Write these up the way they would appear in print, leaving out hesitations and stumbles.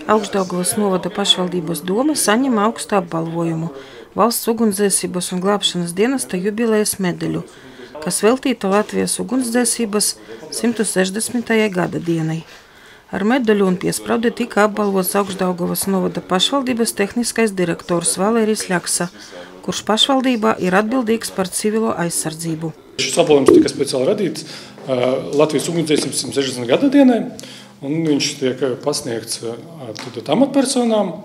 Augšdaugavas novada pašvaldības doma saņem augstu apbalvojumu Valsts ugunsdzēsības un glābšanas dienesta jubilejas medaļu, kas veltīta Latvijas ugunsdzēsības 160. gada dienai. Ar medaļu un piespraudi tika apbalvots Augšdaugavas novada pašvaldības tehniskais direktors Valērijas Ļaksa, kurš pašvaldībā ir atbildīgs par civilo aizsardzību. Šis apbalvojums tika speciāli radīts Latvijas ugunsdzēsības 160 gada dienai, un viņš tiek pasniegts amatpersonām,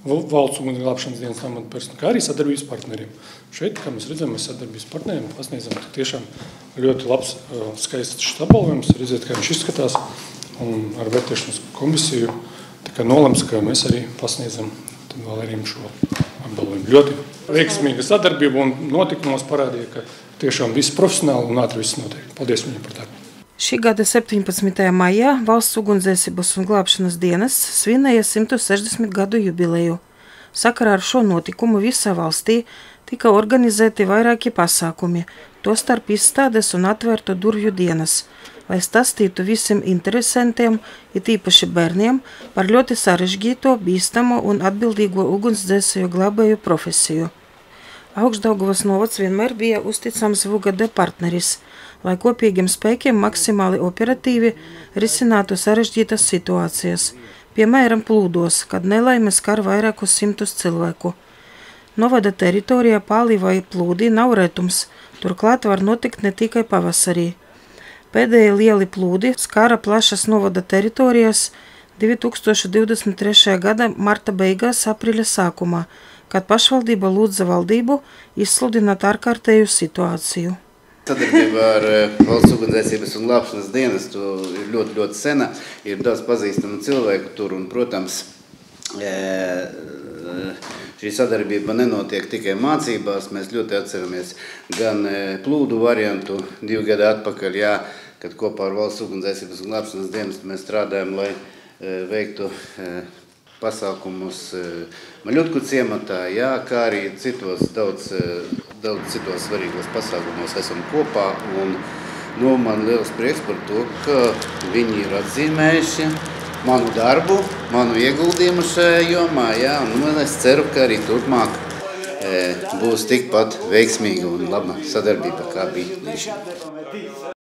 Valsts ugunsglābšanas dienas amatpersonām, kā arī sadarbības partneriem. Šeit, kā mēs redzam, mēs sadarbības partneriem pasniedzam tiešām ļoti labs, skaists šis apbalvojums. Redziet, kā viņš izskatās, un ar vērtēšanas komisiju nolems, ka mēs arī pasniedzam Valērijam šo apbalvojumu. Ļoti veiksmīga sadarbība un notikumos parādīja, ka tiešām viss profesionāli un ātri viss notiek. Paldies viņiem par darbu. Šī gada 17. maijā Valsts ugunsdzēsības un glābšanas dienests svinēja 160 gadu jubileju. Sakarā ar šo notikumu visā valstī tika organizēti vairāki pasākumi, tostarp izstādes un atvērto durvju dienas, lai stāstītu visiem interesantiem, it īpaši bērniem, par ļoti sarežģīto, bīstamo un atbildīgo ugunsdzēsēju glābēju profesiju. Augšdaugavas novads vienmēr bija uzticams VUGD partneris, lai kopīgiem spēkiem maksimāli operatīvi risinātu sarežģītas situācijas, piemēram plūdos, kad nelaimes skar vairākus simtus cilvēku. Novada teritorijā pāli vai plūdi nav retums, turklāt var notikt ne tikai pavasarī. Pēdējie lieli plūdi skara plašas novada teritorijas 2023. gada marta beigās, aprīļa sākumā, kad pašvaldība lūdza valdību izsludināt ārkārtēju situāciju. Sadarbība ar Valsts ugunsdzēsības un glābšanas dienestu ir ļoti sena, ir daudz pazīstamu cilvēku tur, un, protams, šī sadarbība nenotiek tikai mācībās. Mēs ļoti atceramies gan plūdu variantu 2 gadu atpakaļ, kad kopā ar Valsts ugunsdzēsības un glābšanas dienestu mēs strādājam, lai veiktu pasākumus Maļutku ciematā, kā arī daudz citos svarīgos pasākumos esam kopā. Un man liels prieks par to, ka viņi ir atzīmējuši manu darbu, manu ieguldījumu šajā jomā, un es ceru, ka arī turpmāk būs tikpat veiksmīga un laba sadarbība, kā bija līdz šim.